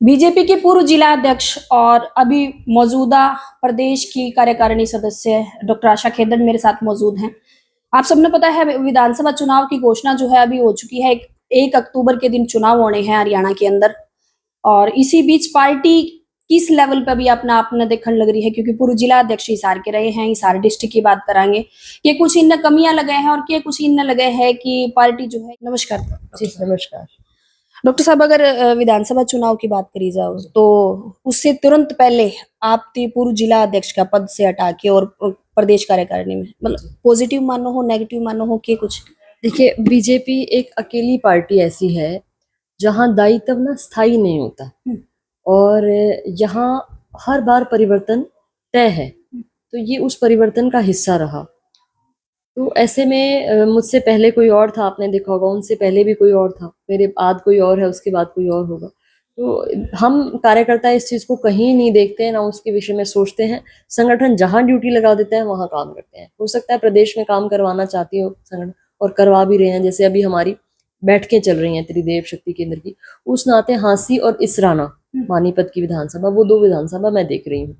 BJP के पूर्व जिला अध्यक्ष और अभी मौजूदा प्रदेश की कार्यकारिणी सदस्य डॉक्टर आशा खेदर मेरे साथ मौजूद हैं। आप सबने पता है विधानसभा चुनाव की घोषणा जो है अभी हो चुकी है। 1 अक्टूबर के दिन चुनाव होने हैं हरियाणा के अंदर। और इसी बीच पार्टी किस लेवल पे भी अपना अपना देखने लग रही है, क्योंकि पूर्व जिला अध्यक्ष हिसार के रहे हैं। हिसार डिस्ट्रिक्ट की बात करांगे कि कुछ इनमें कमियां लगे हैं और क्या कुछ इनमें लगे हैं कि पार्टी जो है। नमस्कार जी नमस्कार। डॉक्टर साहब, अगर विधानसभा चुनाव की बात करी जाए तो उससे तुरंत पहले आप पूर्व जिला अध्यक्ष का पद से हटा के और प्रदेश कार्यकारिणी में, मतलब पॉजिटिव मानो हो नेगेटिव मानो हो कि कुछ। देखिए, बीजेपी एक अकेली पार्टी ऐसी है जहां दायित्व ना स्थायी नहीं होता और यहाँ हर बार परिवर्तन तय है, तो ये उस परिवर्तन का हिस्सा रहा। तो ऐसे में मुझसे पहले कोई और था, आपने देखा होगा, उनसे पहले भी कोई और था, मेरे बाद कोई और है, उसके बाद कोई और होगा। तो हम कार्यकर्ता इस चीज को कहीं नहीं देखते हैं, ना उसके विषय में सोचते हैं। संगठन जहां ड्यूटी लगा देते हैं वहां काम करते हैं। हो सकता है प्रदेश में काम करवाना चाहती हो संगठन, और करवा भी रहे हैं। जैसे अभी हमारी बैठकें चल रही हैं त्रिदेव शक्ति केंद्र की, उस नाते हांसी और इसराना पानीपत की विधानसभा, वो 2 विधानसभा मैं देख रही हूँ।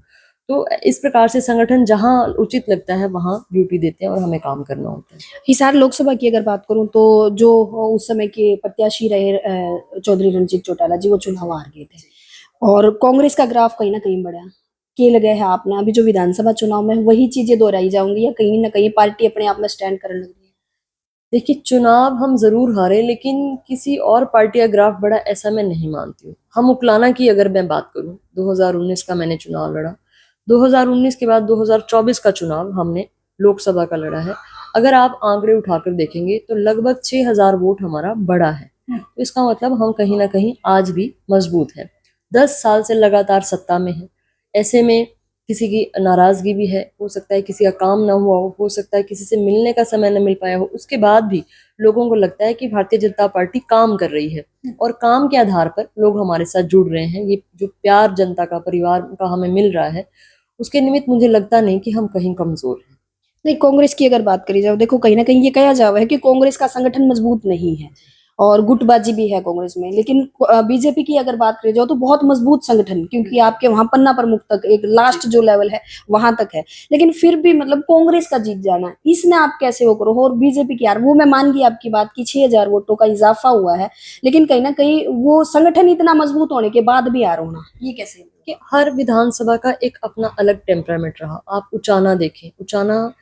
तो इस प्रकार से संगठन जहां उचित लगता है वहां ड्यूटी देते हैं और हमें काम करना होता है। हिसार लोकसभा की अगर बात करूं तो जो उस समय के प्रत्याशी रहे चौधरी रणजीत चौटाला जी, वो चुनाव हार गए थे और कांग्रेस का ग्राफ कहीं ना कहीं बढ़ा। के लगे है आपने अभी जो विधानसभा चुनाव में वही चीजें दोहराई जाऊंगी या कहीं ना कहीं पार्टी अपने आप में स्टैंड करने लग रही है? देखिए, चुनाव हम जरूर हारे, लेकिन किसी और पार्टी का ग्राफ बढ़ा ऐसा मैं नहीं मानती हूँ। हम उकलाना की अगर मैं बात करूं, 2019 का मैंने चुनाव लड़ा, 2019 के बाद 2024 का चुनाव हमने लोकसभा का लड़ा है। अगर आप आंकड़े उठाकर देखेंगे तो लगभग 6,000 वोट हमारा बढ़ा है। तो इसका मतलब हम कहीं ना कहीं आज भी मजबूत है। 10 साल से लगातार सत्ता में है। ऐसे में किसी की नाराजगी भी है, हो सकता है किसी का काम ना हुआ हो सकता है किसी से मिलने का समय न मिल पाया हो, उसके बाद भी लोगों को लगता है कि भारतीय जनता पार्टी काम कर रही है और काम के आधार पर लोग हमारे साथ जुड़ रहे हैं। ये जो प्यार जनता का, परिवार का हमें मिल रहा है, उसके निमित्त मुझे लगता नहीं कि हम कहीं कमजोर हैं। नहीं, कांग्रेस की अगर बात करी जाए, देखो कहीं ना कहीं ये कहा जावा है कि कांग्रेस का संगठन मजबूत नहीं है और गुटबाजी भी है कांग्रेस में। लेकिन बीजेपी की अगर बात करी जाए तो बहुत मजबूत संगठन, क्योंकि आपके वहां पन्ना प्रमुख तक एक लास्ट जो लेवल है वहां तक है। लेकिन फिर भी मतलब कांग्रेस का जीत जाना, इसमें आप कैसे वो करो? और बीजेपी की, यार वो मैं मान गई आपकी बात की 6,000 वोटों का इजाफा हुआ है, लेकिन कहीं ना कहीं वो संगठन इतना मजबूत होने के बाद भी हार होना, ये कैसे? कि हर विधानसभा का एक अपना अलग टेम्परामेंट रहा। आप उचाना देखें, उचाना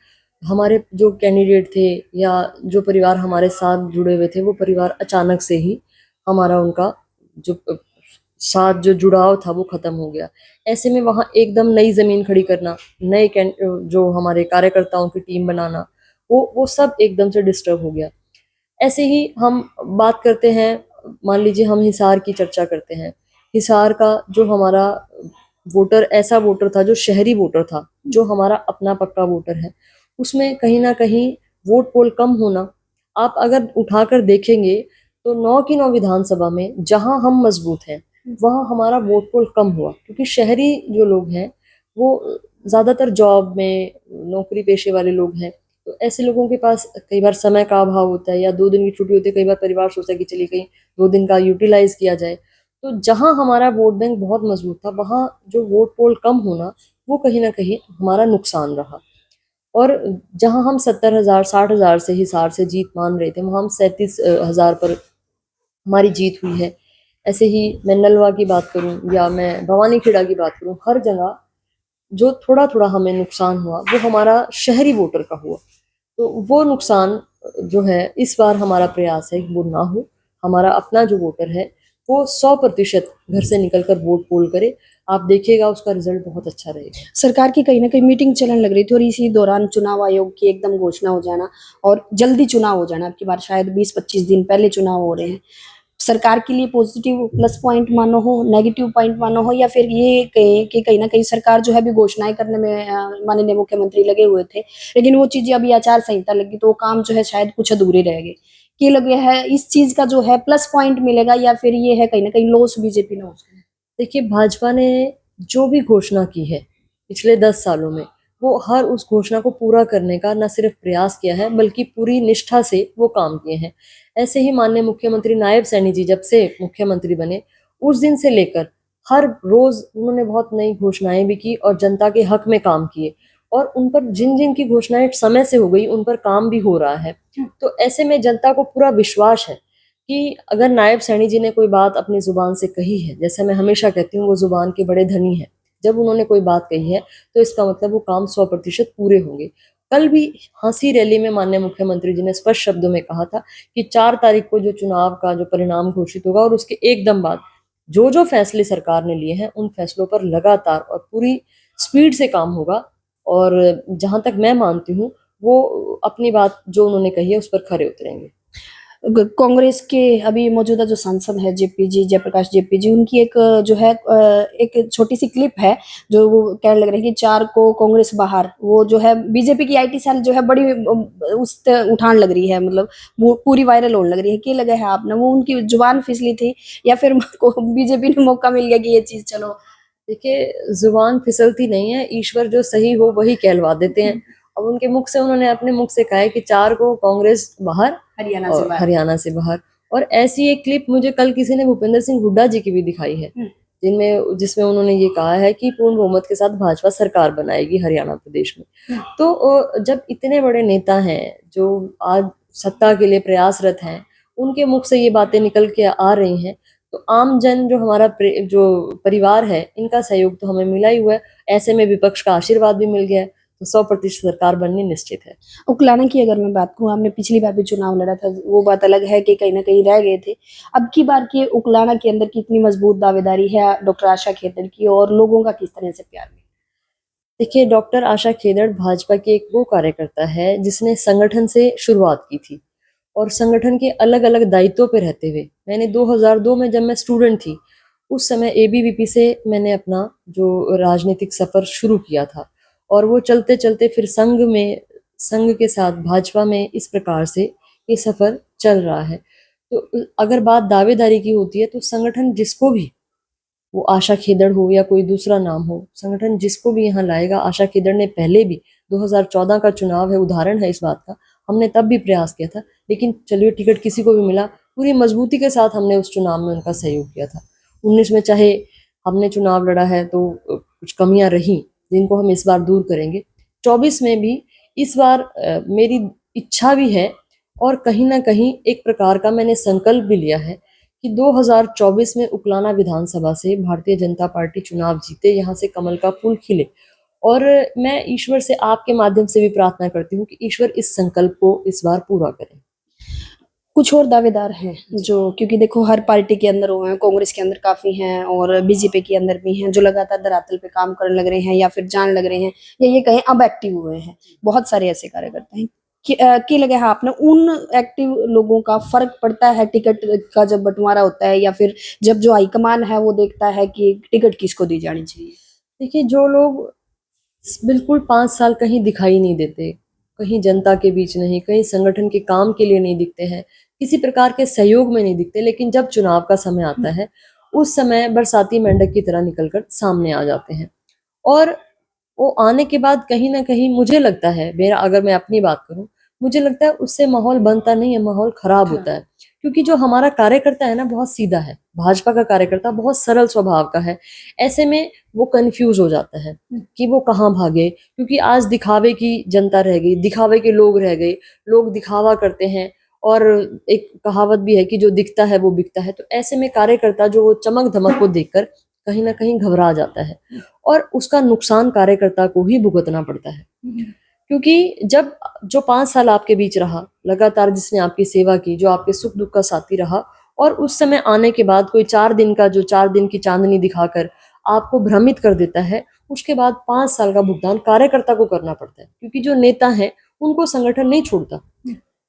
हमारे जो कैंडिडेट थे या जो परिवार हमारे साथ जुड़े हुए थे, वो परिवार अचानक से ही हमारा उनका जो साथ जो जुड़ाव था वो खत्म हो गया। ऐसे में वहाँ एकदम नई जमीन खड़ी करना, नए जो हमारे कार्यकर्ताओं की टीम बनाना, वो सब एकदम से डिस्टर्ब हो गया। ऐसे ही हम बात करते हैं, मान लीजिए हम हिसार की चर्चा करते हैं। हिसार का जो हमारा वोटर ऐसा वोटर था जो शहरी वोटर था, जो हमारा अपना पक्का वोटर है, उसमें कहीं ना कहीं वोट पोल कम होना। आप अगर उठाकर देखेंगे तो 9 की 9 विधानसभा में जहां हम मजबूत हैं वहां हमारा वोट पोल कम हुआ, क्योंकि शहरी जो लोग हैं वो ज्यादातर जॉब में, नौकरी पेशे वाले लोग हैं। तो ऐसे लोगों के पास कई बार समय का अभाव होता है या 2 दिन की छुट्टी होती है। कई बार परिवार सोचता है कि चलिए कहीं 2 दिन का यूटिलाइज किया जाए। तो जहां हमारा वोट बैंक बहुत मजबूत था, वहां जो वोट पोल कम होना, वो कहीं ना कहीं हमारा नुकसान रहा। और जहां हम 70,000 60,000 से हिसार से जीत मान रहे थे, वहां हम 37,000 पर हमारी जीत हुई है। ऐसे ही मैं नलवा की बात करूं या मैं भवानी खेड़ा की बात करूं, हर जगह जो थोड़ा थोड़ा हमें नुकसान हुआ वो हमारा शहरी वोटर का हुआ। तो वो नुकसान जो है, इस बार हमारा प्रयास है कि वो ना हो। हमारा अपना जो वोटर है वो 100% घर से निकलकर वोट पोल करे। आप देखिएगा उसका रिजल्ट बहुत अच्छा रहेगा। सरकार की कहीं ना कहीं मीटिंग चलने लग रही थी और इसी दौरान चुनाव आयोग की एकदम घोषणा हो जाना और जल्दी चुनाव हो जाना। आपकी बार शायद 20-25 दिन पहले चुनाव हो रहे हैं। सरकार के लिए पॉजिटिव प्लस पॉइंट मानो हो, नेगेटिव पॉइंट मानो हो, या फिर ये कहें कि कहीं ना कहीं सरकार जो है भी घोषणाएं करने में माननीय मुख्यमंत्री लगे हुए थे, लेकिन वो चीजें अभी आचार संहिता लगी तो वो काम जो है शायद कुछ अधूरे रह गए। कि लगे है इस चीज का जो है प्लस पॉइंट मिलेगा या फिर ये है कहीं ना कहीं लॉस बीजेपी ने उसका? देखिए, भाजपा ने जो भी घोषणा की है पिछले 10 सालों में, वो हर उस घोषणा को पूरा करने का न सिर्फ प्रयास किया है बल्कि पूरी निष्ठा से वो काम किए हैं। ऐसे ही माननीय मुख्यमंत्री नायब सैनी जी जब से मुख्यमंत्री बने, उस दिन से लेकर हर रोज उन्होंने बहुत नई घोषणाएं भी की और जनता के हक में काम किए, और उन पर जिन जिन की घोषणाएं समय से हो गई उन पर काम भी हो रहा है। तो ऐसे में जनता को पूरा विश्वास है कि अगर नायब सैनी जी ने कोई बात अपनी जुबान से कही है, जैसे मैं हमेशा कहती हूँ वो जुबान के बड़े धनी है, जब उन्होंने कोई बात कही है तो इसका मतलब वो काम 100% पूरे होंगे। कल भी हंसी रैली में माननीय मुख्यमंत्री जी ने स्पष्ट शब्दों में कहा था कि 4 तारीख को जो चुनाव का जो परिणाम घोषित होगा और उसके एकदम बाद जो जो फैसले सरकार ने लिए हैं उन फैसलों पर लगातार और पूरी स्पीड से काम होगा। और जहां तक मैं मानती हूँ वो अपनी बात जो उन्होंने कही है उस पर खरे उतरेंगे। कांग्रेस के अभी मौजूदा जो सांसद है जेपी जी, जयप्रकाश जेपी जी, उनकी एक जो है एक छोटी सी क्लिप है जो वो कहने लग रहे हैं कि 4 को कांग्रेस बाहर, वो जो है बीजेपी की आईटी सेल जो है बड़ी उठान लग रही है, मतलब वो पूरी वायरल होने लग रही है। क्या लगा है आपने, वो उनकी जुबान फिसली थी या फिर बीजेपी ने मौका मिल गया कि ये चीज चलो? देखिए, जुबान फिसलती नहीं है, ईश्वर जो सही हो वही कहलवा देते हैं। अब उनके मुख से उन्होंने अपने मुख से कहा है कि 4 को कांग्रेस बाहर, हरियाणा से और बाहर। हरियाणा से बाहर। और ऐसी एक क्लिप मुझे कल किसी ने भूपेंद्र सिंह हुड्डा जी की भी दिखाई है, जिसमें उन्होंने ये कहा है कि पूर्ण बहुमत के साथ भाजपा सरकार बनाएगी हरियाणा प्रदेश में। तो जब इतने बड़े नेता हैं जो आज सत्ता के लिए प्रयासरत हैं, उनके मुख से ये बातें निकल के आ रही हैं, तो आम जन जो हमारा जो परिवार है, इनका सहयोग तो हमें मिला ही हुआ है। ऐसे में विपक्ष का आशीर्वाद भी मिल गया है, तो 100% सरकार बननी निश्चित है। उकलाना की अगर मैं बात करूं, आपने पिछली बार भी चुनाव लड़ा था, वो बात अलग है कि कहीं ना कहीं रह गए थे। अब की बार की उकलाना के अंदर कितनी मजबूत दावेदारी है डॉक्टर आशा खेतर की, और लोगों का किस तरह से प्यार मिला? देखिए, डॉक्टर आशा खेदड़ भाजपा की एक वो कार्यकर्ता है जिसने संगठन से शुरुआत की थी और संगठन के अलग अलग दायित्वों पे रहते हुए, मैंने 2002 में जब मैं स्टूडेंट थी उस समय एबीवीपी से मैंने अपना जो राजनीतिक सफर शुरू किया था, और वो चलते चलते फिर संघ के साथ भाजपा में इस प्रकार से ये सफर चल रहा है। तो अगर बात दावेदारी की होती है तो संगठन जिसको भी, वो आशा खेदड़ हो या कोई दूसरा नाम हो, संगठन जिसको भी यहाँ लाएगा। आशा खेदड़ ने पहले भी 2014 का चुनाव है, उदाहरण है इस बात का, हमने तब भी प्रयास किया था, लेकिन चलिए टिकट किसी को भी मिला, पूरी मजबूती के साथ हमने उस चुनाव में उनका सहयोग किया था। 19 में चाहे हमने चुनाव लड़ा है तो कुछ कमियां रही जिनको हम इस बार दूर करेंगे। 24 में भी इस बार मेरी इच्छा भी है और कहीं ना कहीं एक प्रकार का मैंने संकल्प भी लिया है कि 2024 में उकलाना विधानसभा से भारतीय जनता पार्टी चुनाव जीते, यहाँ से कमल का फूल खिले। और मैं ईश्वर से आपके माध्यम से भी प्रार्थना करती हूँ कि ईश्वर इस संकल्प को इस बार पूरा करें। कुछ और दावेदार हैं जो, क्योंकि देखो हर पार्टी के अंदर हुए हैं, कांग्रेस के अंदर काफी हैं और बीजेपी के अंदर भी हैं जो लगातार धरातल पे काम करने लग रहे हैं या फिर जान लग रहे हैं, या ये कहें अब एक्टिव हुए हैं। बहुत सारे ऐसे कार्यकर्ता हैं कि लगे हाँ आपने उन एक्टिव लोगों का फर्क पड़ता है टिकट का जब बंटवारा होता है, या फिर जब जो हाईकमान है वो देखता है कि टिकट किसको दी जानी चाहिए? देखिए, जो लोग बिल्कुल 5 साल कहीं दिखाई नहीं देते, कहीं जनता के बीच नहीं, कहीं संगठन के काम के लिए नहीं दिखते हैं, किसी प्रकार के सहयोग में नहीं दिखते, लेकिन जब चुनाव का समय आता है उस समय बरसाती मेंढक की तरह निकलकर सामने आ जाते हैं। और वो आने के बाद कहीं ना कहीं मुझे लगता है, मेरा अगर मैं अपनी बात करूं, मुझे लगता है उससे माहौल बनता नहीं है, माहौल खराब होता है। क्योंकि जो हमारा कार्यकर्ता है ना, बहुत सीधा है, भाजपा का कार्यकर्ता बहुत सरल स्वभाव का है। ऐसे में वो कंफ्यूज हो जाता है कि वो कहाँ भागे, क्योंकि आज दिखावे की जनता रह गई, दिखावे के लोग रह गए, लोग दिखावा करते हैं। और एक कहावत भी है कि जो दिखता है वो बिकता है। तो ऐसे में कार्यकर्ता जो वो चमक धमक को देखकर कहीं ना कहीं घबरा जाता है और उसका नुकसान कार्यकर्ता को ही भुगतना पड़ता है। क्योंकि जब जो 5 साल आपके बीच रहा लगातार, जिसने आपकी सेवा की, जो आपके सुख दुख का साथी रहा, और उस समय आने के बाद कोई 4 दिन की चांदनी दिखाकर आपको भ्रमित कर देता है, उसके बाद 5 साल का भुगतान कार्यकर्ता को करना पड़ता है। क्योंकि जो नेता है उनको संगठन नहीं छोड़ता,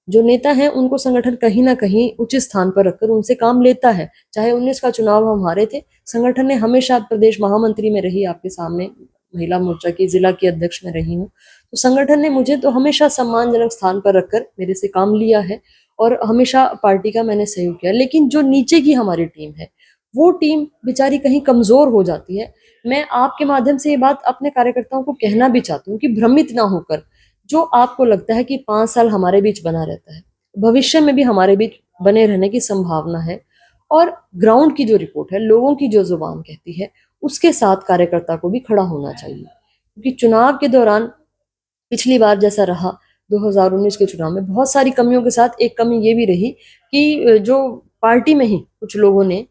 जो नेता है उनको संगठन कहीं ना कहीं उचित स्थान पर रखकर उनसे काम लेता है। चाहे 19 का चुनाव हम हारे थे, संगठन ने हमेशा, प्रदेश महामंत्री में रही, आपके सामने महिला मोर्चा की जिला की अध्यक्ष में रही हूँ, तो संगठन ने मुझे तो हमेशा सम्मानजनक स्थान पर रखकर मेरे से काम लिया है और हमेशा पार्टी का मैंने सहयोग किया। लेकिन जो नीचे की हमारी टीम है, वो टीम बेचारी कहीं कमजोर हो जाती है। मैं आपके माध्यम से ये बात अपने कार्यकर्ताओं को कहना भी चाहती हूँ कि भ्रमित ना होकर, जो आपको लगता है कि 5 साल हमारे बीच बना रहता है, भविष्य में भी हमारे बीच बने रहने की संभावना है। और ग्राउंड की जो रिपोर्ट है, लोगों की जो जुबान कहती है, उसके साथ कार्यकर्ता को भी खड़ा होना चाहिए। क्योंकि चुनाव के दौरान पिछली बार जैसा रहा 2019 के चुनाव में, बहुत सारी कमियों के साथ एक कमी ये भी रही कि जो पार्टी में ही कुछ लोगों ने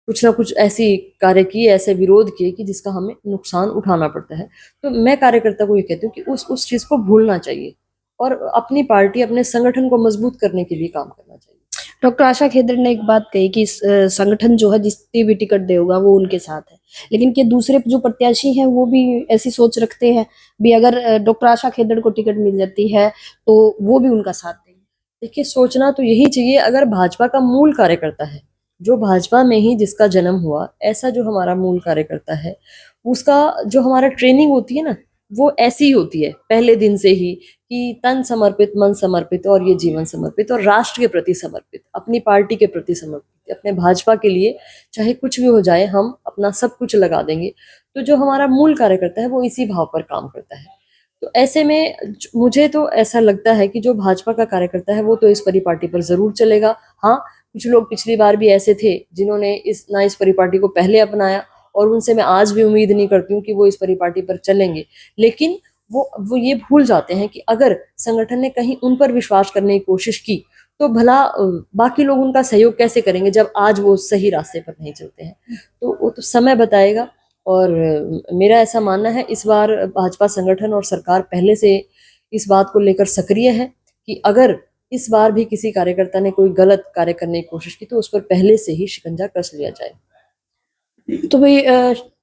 कुछ ना कुछ ऐसी कार्य किए, ऐसे विरोध किए कि जिसका हमें नुकसान उठाना पड़ता है। तो मैं कार्यकर्ता को ये कहती हूँ कि उस चीज को भूलना चाहिए और अपनी पार्टी, अपने संगठन को मजबूत करने के लिए काम करना चाहिए। डॉक्टर आशा खेदर ने एक बात कही कि संगठन जो है जिसकी भी टिकट देगा वो उनके साथ है, लेकिन क्या दूसरे जो प्रत्याशी हैं वो भी ऐसी सोच रखते हैं भी, अगर डॉक्टर आशा खेदर को टिकट मिल जाती है तो वो भी उनका साथ देंगे? देखिए, सोचना तो यही चाहिए, अगर भाजपा का मूल कार्यकर्ता है, जो भाजपा में ही जिसका जन्म हुआ, ऐसा जो हमारा मूल कार्यकर्ता है, उसका जो हमारा ट्रेनिंग होती है ना, वो ऐसी ही होती है पहले दिन से ही कि तन समर्पित, मन समर्पित और ये जीवन समर्पित और राष्ट्र के प्रति समर्पित, अपनी पार्टी के प्रति समर्पित, अपने भाजपा के लिए चाहे कुछ भी हो जाए हम अपना सब कुछ लगा देंगे। तो जो हमारा मूल कार्यकर्ता है वो इसी भाव पर काम करता है। तो ऐसे में मुझे तो ऐसा लगता है कि जो भाजपा का कार्यकर्ता है वो तो इस परिपाटी पर जरूर चलेगा। हाँ, कुछ लोग पिछली बार भी ऐसे थे जिन्होंने इस परिपाटी को पहले अपनाया और उनसे मैं आज भी उम्मीद नहीं करती हूँ कि वो इस परिपाटी पर चलेंगे, लेकिन वो ये भूल जाते हैं कि अगर संगठन ने कहीं उन पर विश्वास करने की कोशिश की तो भला बाकी लोग उनका सहयोग कैसे करेंगे जब आज वो सही रास्ते पर नहीं चलते हैं। तो वो तो समय बताएगा। और मेरा ऐसा मानना है, इस बार भाजपा संगठन और सरकार पहले से इस बात को लेकर सक्रिय है कि अगर इस बार भी किसी कार्यकर्ता ने कोई गलत कार्य करने की कोशिश की तो उस पर पहले से ही शिकंजा कस लिया जाए। तो भाई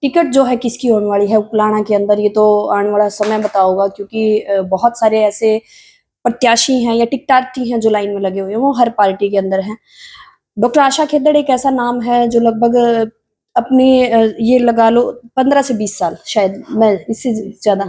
टिकट जो है किसकी होने वाली है उकलाना के अंदर, ये तो आने वाला समय बताओगा, क्योंकि बहुत सारे ऐसे प्रत्याशी हैं या टिकटार्थी हैं जो लाइन में लगे हुए हैं, वो हर पार्टी के अंदर हैं। डॉक्टर आशा खेदड़ एक ऐसा नाम है जो लगभग अपने ये लगा लो 15 से 20 साल, शायद मैं इससे ज्यादा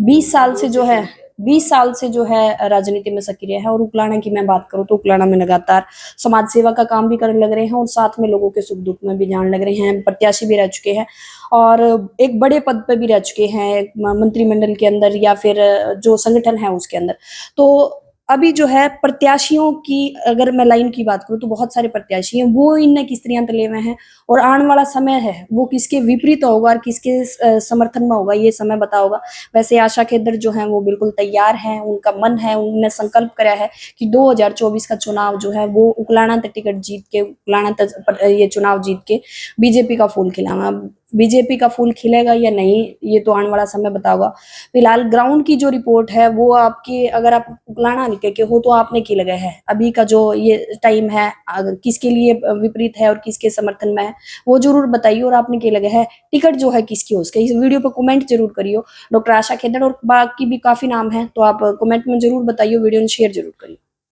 20 साल से जो है 20 साल से जो है राजनीति में सक्रिय है। और उकलाना की मैं बात करूं तो उकलाना में लगातार समाज सेवा का काम भी करने लग रहे हैं और साथ में लोगों के सुख दुख में भी जान लग रहे हैं। प्रत्याशी भी रह चुके हैं और एक बड़े पद पे भी रह चुके हैं, मंत्रिमंडल के अंदर या फिर जो संगठन है उसके अंदर। तो अभी जो है प्रत्याशियों की अगर मैं लाइन की बात करूं तो बहुत सारे प्रत्याशी हैं, वो इन किस तरह तले में हैं और आने वाला समय है वो किसके विपरीत होगा और किसके समर्थन में होगा, ये समय बताओगा। वैसे आशा खेदड़ जो है वो बिल्कुल तैयार हैं, उनका मन है, उन्होंने संकल्प करा है कि 2024 का चुनाव जो है वो उकलाना तक टिकट जीत के, उकलाना तक ये चुनाव जीत के बीजेपी का फूल खिलाना। बीजेपी का फूल खिलेगा या नहीं ये तो आने वाला समय बताओगा। फिलहाल ग्राउंड की जो रिपोर्ट है वो आपकी, अगर आप उकलाना के हो तो आपने की लगा है अभी का जो ये टाइम है, अगर किसके लिए विपरीत है और किसके समर्थन में है वो जरूर बताइए। और आपने की लगा है टिकट जो है किसकी हो, उसके इस वीडियो पर कमेंट जरूर करियो। डॉक्टर आशा खेदड़ और बाकी भी काफी नाम है तो आप कमेंट में जरूर बताइए, वीडियो शेयर जरूर करिए।